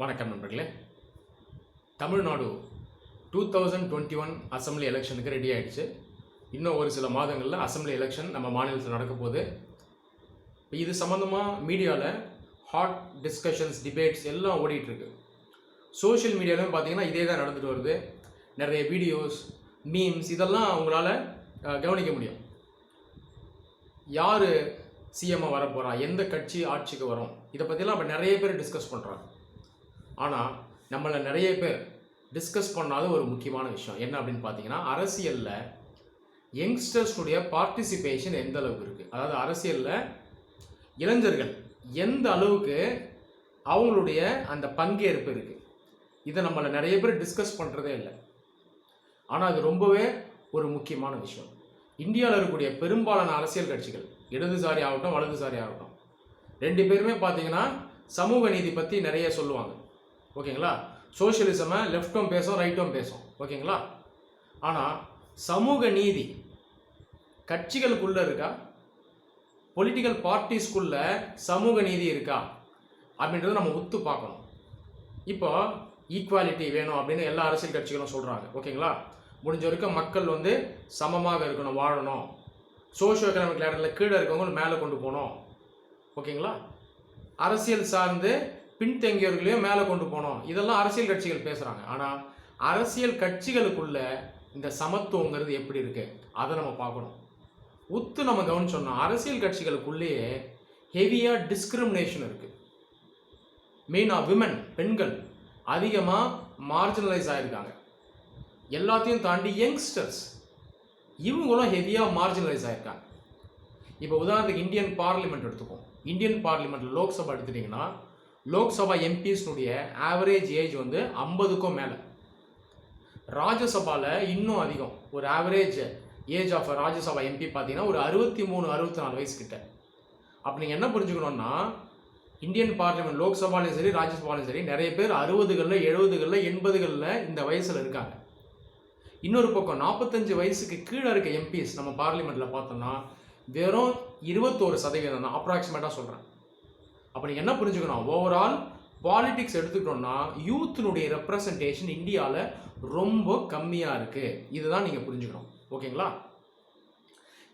வணக்கம் நண்பர்களே. தமிழ்நாடு 2021 அசம்பிளி எலெக்ஷனுக்கு ரெடி ஆகிடுச்சு. இன்னும் ஒரு சில மாதங்களில் அசம்பிளி எலெக்ஷன் நம்ம மாநிலத்தில் நடக்க போகுது. இது சம்மந்தமாக மீடியாவில் ஹாட் டிஸ்கஷன்ஸ், டிபேட்ஸ் எல்லாம் ஓடிட்டுருக்கு. சோஷியல் மீடியாவிலும் பார்த்தீங்கன்னா இதே தான் நடந்துட்டு வருது. நிறைய வீடியோஸ், மீம்ஸ் இதெல்லாம் உங்களால் கவனிக்க முடியும். யார் சிஎம்மாக வரப்போகிறா, எந்த கட்சி ஆட்சிக்கு வரும், இதை பற்றிலாம் இப்போ நிறைய பேர் டிஸ்கஸ் பண்ணுறாங்க. ஆனால் நம்மளை நிறைய பேர் டிஸ்கஸ் பண்ணாத ஒரு முக்கியமான விஷயம் என்ன அப்படின்னு பார்த்தீங்கன்னா, அரசியலில் யங்ஸ்டர்ஸுடைய பார்ட்டிசிபேஷன் எந்த அளவுக்கு இருக்குது. அதாவது அரசியலில் இளைஞர்கள் எந்த அளவுக்கு அவங்களுடைய அந்த பங்கேற்பு இருக்குது. இதை நம்மளை நிறைய பேர் டிஸ்கஸ் பண்ணுறதே இல்லை. ஆனால் அது ரொம்பவே ஒரு முக்கியமான விஷயம். இந்தியாவில் இருக்கக்கூடிய பெரும்பாலான அரசியல் கட்சிகள், இடதுசாரி ஆகட்டும் வலதுசாரி ஆகட்டும், ரெண்டு பேருமே பார்த்தீங்கன்னா சமூக நீதி பற்றி நிறைய சொல்லுவாங்க. ஓகேங்களா? சோஷியலிசமை லெஃப்ட்டும் பேசும், ரைட்டும் பேசும். ஓகேங்களா? ஆனால் சமூக நீதி கட்சிகளுக்குள்ளே இருக்கா, பொலிட்டிக்கல் பார்ட்டிஸ்குள்ள சமூக நீதி இருக்கா அப்படின்றத நம்ம உத்து பார்க்கணும். இப்போ ஈக்குவாலிட்டி வேணும் அப்படின்னு எல்லா அரசியல் கட்சிகளும் சொல்கிறாங்க. ஓகேங்களா? முடிஞ்ச வரைக்கும் மக்கள் சமமாக இருக்கணும், வாழணும், சோஷியோ எக்கனாமிக் லேடரில் கீழே இருக்கவங்க மேலே கொண்டு போகணும். ஓகேங்களா? அரசியல் சார்ந்து பின்தங்கியவர்களையும் மேலே கொண்டு போனோம். இதெல்லாம் அரசியல் கட்சிகள் பேசுகிறாங்க. ஆனால் அரசியல் கட்சிகளுக்குள்ள இந்த சமத்துவங்கிறது எப்படி இருக்கு, அதை நம்ம பார்க்கணும். உத்து நம்ம கவனிச்சோம்னா அரசியல் கட்சிகளுக்குள்ளேயே ஹெவியாக டிஸ்கிரிமினேஷன் இருக்குது. மெயினாக விமன், பெண்கள் அதிகமாக மார்ஜினலைஸ் ஆகிருக்காங்க. எல்லாத்தையும் தாண்டி யங்ஸ்டர்ஸ் இவங்களும் ஹெவியாக மார்ஜினலைஸ் ஆகிருக்காங்க. இப்போ உதாரணத்துக்கு இந்தியன் பார்லிமெண்ட் எடுத்துப்போம். இந்தியன் பார்லிமெண்ட் லோக்சபா எடுத்துட்டிங்கன்னா லோக்சபா எம்பிஸ்னுடைய ஆவரேஜ் ஏஜ் 50க்கும் மேலே. ராஜ்யசபாவில் இன்னும் அதிகம். ஒரு average age of Rajya Sabha MP பார்த்தீங்கன்னா ஒரு 63-64 வயசு கிட்ட. அப்போ நீங்கள் என்ன புரிஞ்சுக்கணுன்னா, இந்தியன் பார்லிமெண்ட் லோக்சபாலையும் சரி ராஜ்யசபாலையும் சரி நிறைய பேர் 60களில் 70களில் 80களில் இந்த வயசில் இருக்காங்க. இன்னொரு பக்கம் 45 வயசுக்கு கீழே இருக்க எம்பிஸ் நம்ம பார்லிமெண்ட்டில் பார்த்தோம்னா வெறும் 21% தான், அப்ராக்சிமேட்டாக சொல்கிறேன். அப்போ நீங்கள் என்ன புரிஞ்சுக்கணும், ஓவரால் பாலிடிக்ஸ் எடுத்துக்கிட்டோம்னா யூத்தினுடைய ரெப்ரசன்டேஷன் இந்தியாவில் ரொம்ப கம்மியாக இருக்குது. இதுதான் நீங்கள் புரிஞ்சுக்கணும். ஓகேங்களா?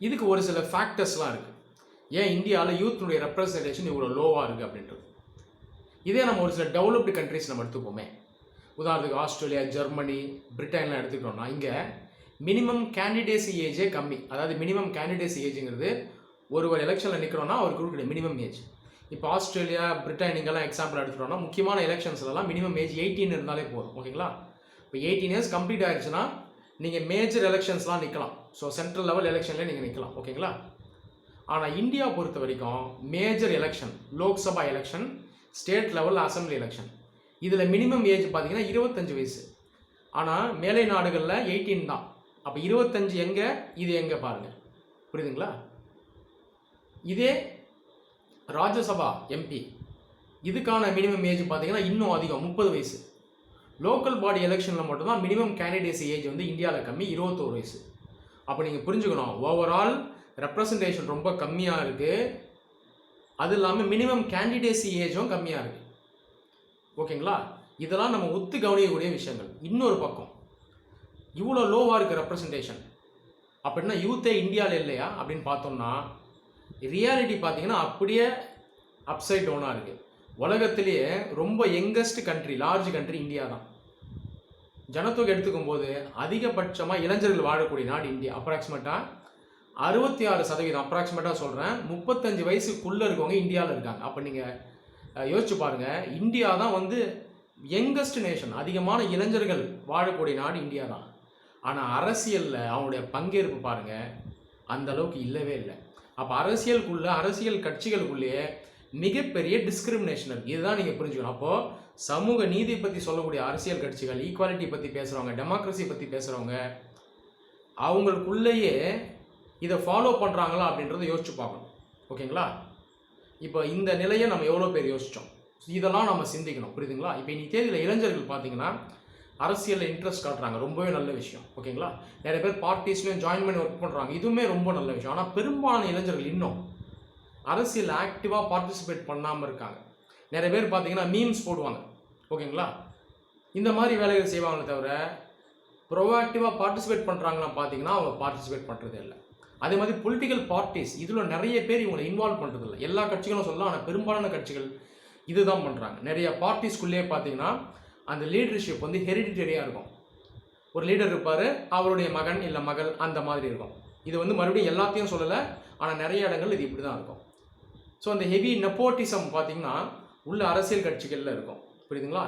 இதுக்கு ஒரு சில ஃபேக்டர்ஸ்லாம் இருக்குது. ஏன் இந்தியாவில் யூத்தினுடைய ரெப்ரசன்டேஷன் இவ்வளோ லோவாக இருக்குது அப்படின்றது. இதே நம்ம ஒரு சில டெவலப்டு கண்ட்ரிஸ் நம்ம எடுத்துப்போமே. உதாரணத்துக்கு ஆஸ்திரேலியா, ஜெர்மனி, பிரிட்டன்லாம் எடுத்துக்கிட்டோம்னா இங்கே மினிமம் கேண்டிடேசி ஏஜே கம்மி. அதாவது மினிமம் கேண்டிடேசி ஏஜுங்கிறது ஒரு எலெக்ஷனில் நிற்கிறோன்னா அவருக்கு கொடுக்குற மினிமம் ஏஜ். இப்போ ஆஸ்திரேலியா, பிரிட்டன் இங்கெல்லாம் எக்ஸாம்பிள் எடுத்துட்டோம்னா முக்கியமான எலெக்ஷன்ஸ்லாம் மினிமம் ஏஜ் 18 இருந்தாலே போதும். ஓகேங்களா? இப்போ 18 இயர்ஸ் கம்ப்ளீட் ஆகிடுச்சுன்னா நீங்கள் மேஜர் எலெக்ஷன்ஸ்லாம் நிற்கலாம். ஸோ சென்ட்ரல் லெவல் எலெக்ஷன்லேயே நீங்கள் நிற்கலாம். ஓகேங்களா? ஆனால் இந்தியா பொறுத்த வரைக்கும் major election, Lok Sabha election, state level assembly election, இதில் மினிமம் ஏஜ் பார்த்தீங்கன்னா 25 வயசு. ஆனால் மேலை நாடுகளில் 18 தான். அப்போ 25 எங்கே, இது எங்கே பாருங்கள். புரியுதுங்களா? இதே ராஜ்யசபா எம்பி இதுக்கான மினிமம் ஏஜ் பார்த்தீங்கன்னா இன்னும் அதிகம், 30 வயசு. லோக்கல் பாடி எலெக்ஷனில் மட்டும்தான் மினிமம் கேண்டிடேசி ஏஜ் இந்தியாவில் கம்மி, 21 வயசு. அப்போ நீங்கள் புரிஞ்சுக்கணும், ஓவரால் ரெப்ரசன்டேஷன் ரொம்ப கம்மியாக இருக்குது. அது இல்லாமல் மினிமம் கேண்டிடேசி ஏஜும் கம்மியாக இருக்குது. ஓகேங்களா? இதெல்லாம் நம்ம ஒத்து கவனிக்கக்கூடிய விஷயங்கள். இன்னொரு பக்கம் இவ்வளோ லோவாக இருக்குது ரெப்ரசன்டேஷன் அப்படின்னா யூத்தே இந்தியாவில் இல்லையா அப்படின்னு பார்த்தோம்னா ரியாலிட்டி பார்த்தீங்கன்னா அப்படியே அப்சைட் டவுனாக இருக்குது. உலகத்திலேயே ரொம்ப youngest country, large country India தான். ஜனத்தொகை எடுத்துக்கும் போது அதிகபட்சமாக இளைஞர்கள் வாழக்கூடிய நாடு இந்தியா. அப்ராக்சிமேட்டாக 66%, அப்ராக்சிமேட்டாக சொல்கிறேன், 35 வயசுக்குள்ளே இருக்கவங்க இந்தியாவில் இருக்காங்க. அப்போ நீங்கள் யோசிச்சு பாருங்கள், இந்தியா தான் யங்கஸ்ட் நேஷன். அதிகமான இளைஞர்கள் வாழக்கூடிய நாடு இந்தியா தான். ஆனால் அரசியலில் அவங்களுடைய பங்கேற்பு பாருங்கள் அந்த அளவுக்கு இல்லவே இல்லை. அப்போ அரசியல் கட்சிகளுக்குள்ளேயே மிகப்பெரிய டிஸ்கிரிமினேஷன் இருக்குது. இதுதான் நீங்கள் புரிஞ்சுக்கணும். அப்போது சமூக நீதி பற்றி சொல்லக்கூடிய அரசியல் கட்சிகள், ஈக்குவாலிட்டி பற்றி பேசுகிறவங்க, டெமோக்ரஸி பற்றி பேசுகிறவங்க, அவங்களுக்குள்ளேயே இதை ஃபாலோ பண்ணுறாங்களா அப்படின்றத யோசிச்சு பார்க்கணும். ஓகேங்களா? இப்போ இந்த நிலையை நம்ம எவ்வளோ பேர் யோசித்தோம், இதெல்லாம் நம்ம சிந்திக்கணும். புரியுதுங்களா? இப்போ இன்னைக்கு தேதியில் இளைஞர்கள் பார்த்தீங்கன்னா அரசியலில் இன்ட்ரெஸ்ட் காட்டுறாங்க, ரொம்பவே நல்ல விஷயம். ஓகேங்களா? நிறைய பேர் பார்ட்டிஸ்லையும் ஜாயின் பண்ணி ஒர்க் பண்ணுறாங்க, இதுவுமே ரொம்ப நல்ல விஷயம். ஆனால் பெரும்பாலான இளைஞர்கள் இன்னும் அரசியல் ஆக்டிவாக பார்ட்டிசிபேட் பண்ணாமல் இருக்காங்க. நிறைய பேர் பார்த்தீங்கன்னா மீம்ஸ் போடுவாங்க, ஓகேங்களா? இந்த மாதிரி வேலைகள் செய்வாங்களே தவிர ப்ரோஆக்டிவாக பார்ட்டிசிபேட் பண்ணுறாங்கன்னா பார்த்தீங்கன்னா அவங்க பார்ட்டிசிபேட் பண்ணுறதே இல்லை. அதே மாதிரி பொலிட்டிக்கல் பார்ட்டிஸ் இதில் நிறைய பேர் இவங்களை இன்வால்வ் பண்ணுறது இல்லை. எல்லா கட்சிகளும் சொல்லலாம், ஆனால் பெரும்பாலான கட்சிகள் இதுதான் பண்ணுறாங்க. நிறைய பார்ட்டிஸ்குள்ளேயே பார்த்தீங்கன்னா அந்த லீடர்ஷிப் வந்து ஹெரிடிட்டரியாக இருக்கும். ஒரு லீடர் இருப்பார், அவருடைய மகன் இல்லை மகள் அந்த மாதிரி இருக்கும். இது வந்து மறுபடியும் எல்லாத்தையும் சொல்லலை, ஆனால் நிறைய இடங்கள் இது இப்படி தான் இருக்கும். ஸோ அந்த ஹெவி நெப்போட்டிசம் பார்த்தீங்கன்னா உள்ள அரசியல் கட்சிகளில் இருக்கும். புரியுதுங்களா?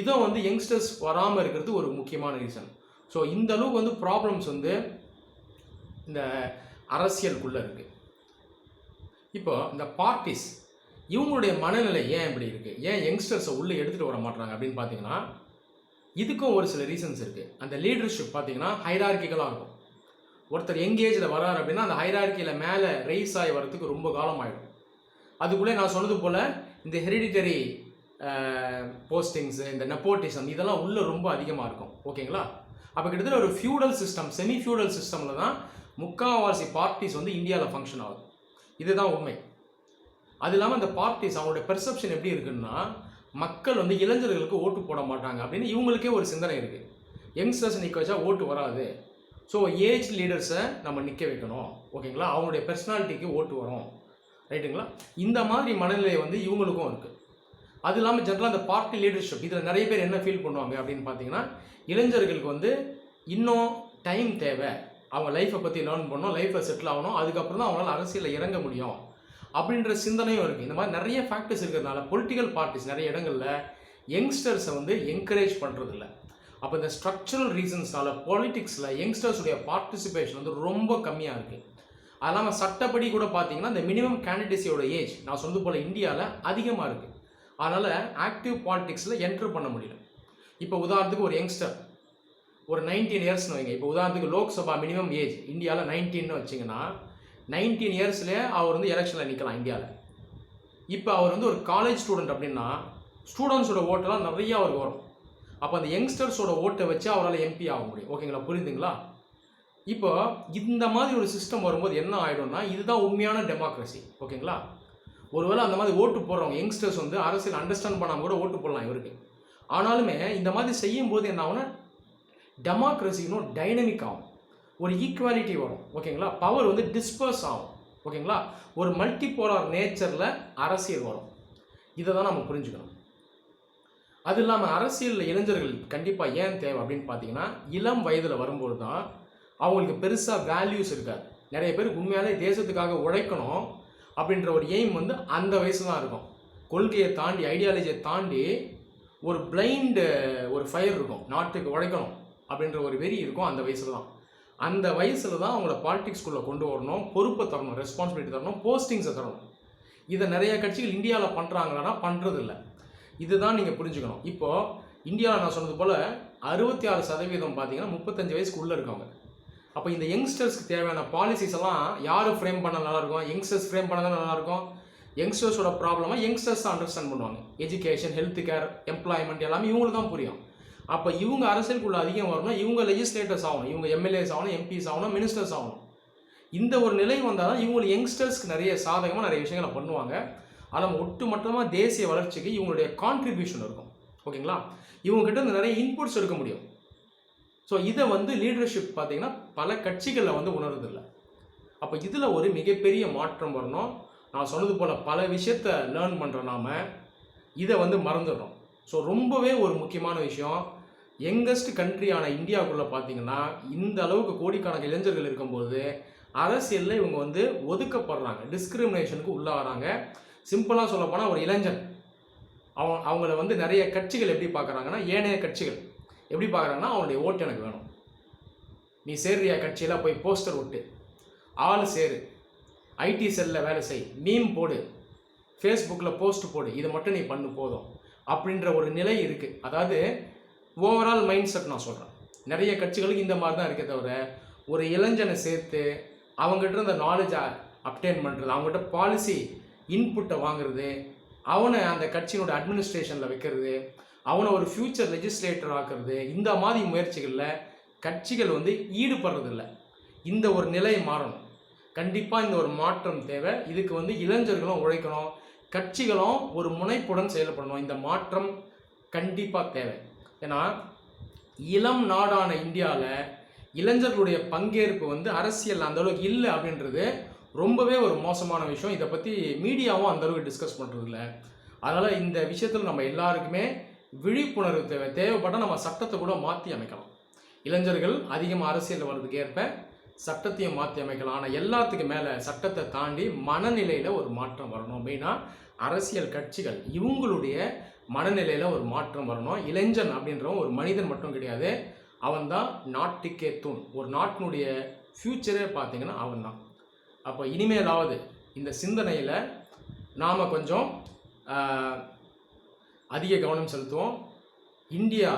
இதை வந்து யங்ஸ்டர்ஸ் வராமல் இருக்கிறது ஒரு முக்கியமான ரீசன். ஸோ இந்த அளவுக்கு வந்து ப்ராப்ளம்ஸ் வந்து இந்த அரசியலுக்குள்ளே இருக்குது. இப்போ இந்த பார்ட்டிஸ் இவங்களுடைய மனநிலை ஏன் இப்படி இருக்குது, ஏன் யங்ஸ்டர்ஸை உள்ளே எடுத்துகிட்டு வர மாட்டாங்க அப்படின்னு பார்த்தீங்கன்னா இதுக்கும் ஒரு சில ரீசன்ஸ் இருக்குது. அந்த லீடர்ஷிப் பார்த்தீங்கன்னா ஹைரார்கிக்கலாக இருக்கும். ஒருத்தர் எங்கேஜில் வராரு அப்படின்னா அந்த ஹைரார்கியில் மேலே ரைஸ் ஆகி வரதுக்கு ரொம்ப காலம் ஆகிடும். அதுக்குள்ளே நான் சொன்னது போல் இந்த ஹெரிடிட்டரி போஸ்டிங்ஸு, இந்த நெப்போட்டிசம் இதெல்லாம் உள்ளே ரொம்ப அதிகமாக இருக்கும். ஓகேங்களா? அப்போ கிட்டத்தட்ட ஒரு ஃபியூடல் சிஸ்டம், செமி ஃபியூடல் சிஸ்டமில் தான் முக்கால்வாசி பார்ட்டிஸ் வந்து இந்தியாவில் ஃபங்க்ஷன் ஆகுது. இதுதான் உண்மை. அது இல்லாமல் இந்த பார்ட்டிஸ் அவங்களுடைய பெர்செப்ஷன் எப்படி இருக்குன்னா மக்கள் வந்து இளைஞர்களுக்கு ஓட்டு போட மாட்டாங்க அப்படின்னு இவங்களுக்கே ஒரு சிந்தனை இருக்குது. யங்ஸ்டர்ஸ் நிற்க வச்சா ஓட்டு வராது, ஸோ ஏஜ் லீடர்ஸை நம்ம நிற்க வைக்கணும். ஓகேங்களா? அவங்களுடைய பர்சனாலிட்டிக்கு ஓட்டு வரும். ரைட்டுங்களா? இந்த மாதிரி மனநிலை வந்து இவங்களுக்கும் இருக்குது. அது இல்லாமல் ஜென்ரலாக அந்த பார்ட்டி லீடர்ஷிப் இதில் நிறைய பேர் என்ன ஃபீல் பண்ணுவாங்க அப்படின்னு பார்த்தீங்கன்னா இளைஞர்களுக்கு வந்து இன்னும் டைம் தேவை, அவங்க லைஃப்பை பற்றி லேர்ன் பண்ணணும், லைஃப்பில் செட்டில் ஆகணும், அதுக்கப்புறம் தான் அவங்களால அரசியலில் இறங்க முடியும் அப்படின்ற சிந்தனையும் இருக்குது. இந்த மாதிரி நிறைய ஃபேக்டர்ஸ் இருக்கிறதுனால பொலிட்டிக்கல் பார்ட்டிஸ் நிறைய இடங்களில் யங்ஸ்டர்ஸை வந்து என்கரேஜ் பண்ணுறதில்ல. அப்போ இந்த ஸ்ட்ரக்சரல் ரீசன்ஸ்னால பாலிட்டிக்ஸில் யங்ஸ்டர்ஸுடைய பார்ட்டிசிபேஷன் வந்து ரொம்ப கம்மியாக இருக்குது. அது இல்லாமல் சட்டப்படி கூட பார்த்தீங்கன்னா இந்த மினிமம் கேண்டிடேசியோட ஏஜ் நான் சொன்னது போல் இந்தியாவில் அதிகமாக இருக்குது. அதனால் ஆக்டிவ் பாலிட்டிக்ஸில் என்ட்ரு பண்ண முடியல. இப்போ உதாரணத்துக்கு ஒரு யங்ஸ்டர் ஒரு 19 இயர்ஸ்னு வைங்க. இப்போ உதாரணத்துக்கு லோக்சபா மினிமம் ஏஜ் இந்தியாவில் 19ன்னு வச்சிங்கன்னா 19 இயர்ஸ்லேயே அவர் வந்து எலெக்ஷனில் நிற்கலாம் இந்தியாவில். இப்போ அவர் வந்து ஒரு காலேஜ் ஸ்டூடெண்ட் அப்படின்னா ஸ்டூடெண்ட்ஸோட ஓட்டெல்லாம் நிறையா அவருக்கு வரும். அப்போ அந்த யங்ஸ்டர்ஸோட ஓட்டை வச்சு அவரால் எம்பி ஆக முடியும். ஓகேங்களா? புரியுதுங்களா? இப்போ இந்த மாதிரி ஒரு சிஸ்டம் வரும்போது என்ன ஆகிடும்னா இதுதான் உண்மையான டெமோக்ரஸி. ஓகேங்களா? ஒருவேளை அந்த மாதிரி ஓட்டு போடுறவங்க யங்ஸ்டர்ஸ் வந்து அரசியல் அண்டர்ஸ்டாண்ட் பண்ணாமல் கூட ஓட்டு போடலாம் இவருக்கு. ஆனாலுமே இந்த மாதிரி செய்யும்போது என்ன ஆகும்னா டெமோக்ரஸி இன்னும் டைனமிக் ஆகும், ஒரு ஈக்குவாலிட்டி வரும். ஓகேங்களா? பவர் வந்து டிஸ்பர்ஸ் ஆகும். ஓகேங்களா? ஒரு மல்டிபோலார் நேச்சரில் அரசியல் வரும். இதை தான் நம்ம புரிஞ்சுக்கணும். அது இல்லாமல் அரசியலில் இளைஞர்கள் கண்டிப்பாக ஏன் தேவை அப்படின்னு பார்த்தீங்கன்னா இளம் வயதில் வரும்போது தான் அவங்களுக்கு பெருசாக வேல்யூஸ் இருக்காது. நிறைய பேருக்கு உண்மையாலே தேசத்துக்காக உழைக்கணும் அப்படின்ற ஒரு எய்ம் வந்து அந்த வயசு தான் இருக்கும். கொள்கையை தாண்டி ஐடியாலஜியை தாண்டி ஒரு பிளைண்டு ஒரு ஃபயர் இருக்கும், நாட்டுக்கு உழைக்கணும் அப்படின்ற ஒரு வெறி இருக்கும் அந்த வயசில் தான். அந்த வயசில் தான் அவங்கள பாலிடிக்ஸ்குள்ளே கொண்டு வரணும், பொறுப்பை தரணும், ரெஸ்பான்சிபிலிட்டி தரணும், போஸ்டிங்ஸை தரணும். இதை நிறைய கட்சிகள் இந்தியாவில் பண்ணுறாங்களான்னா பண்ணுறதில்ல. இதுதான் நீங்கள் புரிஞ்சுக்கணும். இப்போது இந்தியாவில் நான் சொன்னது போல் 66% பார்த்தீங்கன்னா 35 வயசுக்கு உள்ளே இருக்கவங்க. அப்போ இந்த யங்ஸ்டர்ஸ்க்கு தேவையான பாலிசிஸ் எல்லாம் யார் ஃப்ரேம் பண்ண நல்லாயிருக்கும்? யங்ஸ்டர்ஸ் ஃப்ரேம் பண்ண தான் நல்லாயிருக்கும். யங்ஸ்டர்ஸோட ப்ராப்ளமாக யங்ஸ்டர்ஸ் தான் அண்டர்ஸ்டாண்ட் பண்ணுவாங்க. எஜுகேஷன், ஹெல்த் கேர், எம்ப்ளாய்மெண்ட் எல்லாமே இவங்களுக்கு தான் புரியும். அப்போ இவங்க அரசியலுக்குள்ள அதிகம் வரணும், இவங்க லெஜிஸ்லேட்டர்ஸ் ஆகணும், இவங்க எம்எல்ஏஸ் ஆகணும், எம்பிஸ் ஆகணும், மினிஸ்டர்ஸ் ஆகணும். இந்த ஒரு நிலை வந்தால் தான் இவங்களுக்கு யங்ஸ்டர்ஸ்க்கு நிறைய சாதகமாக நிறைய விஷயங்களை பண்ணுவாங்க. ஆனால் ஒட்டுமொத்தமாக தேசிய வளர்ச்சிக்கு இவங்களுடைய கான்ட்ரிபியூஷன் இருக்கும். ஓகேங்களா? இவங்ககிட்ட இருந்து நிறைய இன்புட்ஸ் எடுக்க முடியும். ஸோ இதை வந்து லீடர்ஷிப் பார்த்தீங்கன்னா பல கட்சிகளில் வந்து உணர்றதில்லை. அப்போ இதில் ஒரு மிகப்பெரிய மாற்றம் வரணும். நான் சொன்னது போல் பல விஷயத்தை லேர்ன் பண்ணுற நாம இதை வந்து மறந்துடுறோம். ஸோ ரொம்பவே ஒரு முக்கியமான விஷயம், யங்கஸ்ட் கண்ட்ரியான இந்தியாவுக்குள்ளே பார்த்தீங்கன்னா இந்த அளவுக்கு கோடிக்கணக்கான இளைஞர்கள் இருக்கும்போது அரசியலில் இவங்க வந்து ஒதுக்கப்படுறாங்க, டிஸ்கிரிமினேஷனுக்கு உள்ளாகிறாங்க. சிம்பிளாக சொல்ல போனால் ஒரு இளைஞன் அவங்கள வந்து நிறைய கட்சிகள் எப்படி பார்க்குறாங்கன்னா, ஏனைய கட்சிகள் எப்படி பார்க்குறாங்கன்னா அவனுடைய ஓட்டு எனக்கு வேணும், நீ சேர்றியா கட்சியில் போய் போஸ்டர் விட்டு ஆள் சேரு, ஐடி செல்லில் வேலை செய், மீம் போடு, ஃபேஸ்புக்கில் போஸ்ட் போடு, இதை மட்டும் நீ பண்ணு போதும் அப்படின்ற ஒரு நிலை இருக்குது. அதாவது ஓவரால் மைண்ட் செட் நான் சொல்கிறேன். நிறைய கட்சிகளுக்கு இந்த மாதிரி தான் இருக்கே தவிர ஒரு இளைஞனை சேர்த்து அவங்ககிட்ட இருந்த நாலேஜை அப்டேன் பண்ணுறது, அவங்ககிட்ட பாலிசி இன்புட்டை வாங்குறது, அவனை அந்த கட்சியினோட அட்மினிஸ்ட்ரேஷனில் வைக்கிறது, அவனை ஒரு ஃப்யூச்சர் லெஜிஸ்லேட்டர் ஆக்குறது, இந்த மாதிரி முயற்சிகளில் கட்சிகள் வந்து ஈடுபடுறதில்லை. இந்த ஒரு நிலை மாறணும். கண்டிப்பாக இந்த ஒரு மாற்றம் தேவை. இதுக்கு வந்து இளைஞர்களும் உழைக்கணும், கட்சிகளும் ஒரு முனைப்புடன் செயல்படணும். இந்த மாற்றம் கண்டிப்பாக தேவை. ஏன்னா இளம் நாடான இந்தியாவில் இளைஞர்களுடைய பங்கேற்பு வந்து அரசியல் அந்த அளவுக்கு இல்லை அப்படின்றது ரொம்பவே ஒரு மோசமான விஷயம். இதை பற்றி மீடியாவும் அந்த அளவுக்கு டிஸ்கஸ் பண்ணுறது இல்லை. அதனால் இந்த விஷயத்தில் நம்ம எல்லாருக்குமே விழிப்புணர்வு தேவைப்பட்டால் நம்ம சட்டத்தை கூட மாற்றி அமைக்கலாம். இளைஞர்கள் அதிகமாக அரசியல் வர்றதுக்கு ஏற்ப சட்டத்தையும் மாற்றி அமைக்கலாம். ஆனால் எல்லாத்துக்கும் மேலே சட்டத்தை தாண்டி மனநிலையில் ஒரு மாற்றம் வரணும். மெயினாக அரசியல் கட்சிகள் இவங்களுடைய மனநிலையில் ஒரு மாற்றம் வரணும். இளைஞன் அப்படின்றவன் ஒரு மனிதன் மட்டும் கிடையாது, அவன் தான் நாட்டுக்கே தூண். ஒரு நாட்டினுடைய ஃப்யூச்சரே பார்த்திங்கன்னா அவன் தான். அப்போ இனிமேலாவது இந்த சிந்தனையில் நாம் கொஞ்சம் அதிக கவனம் செலுத்துவோம். இந்தியா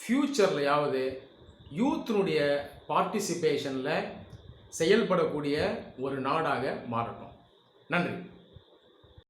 ஃப்யூச்சர்லையாவது யூத்தினுடைய பார்ட்டிசிபேஷனில் செயல்படக்கூடிய ஒரு நாடாக மாறட்டும். நன்றி.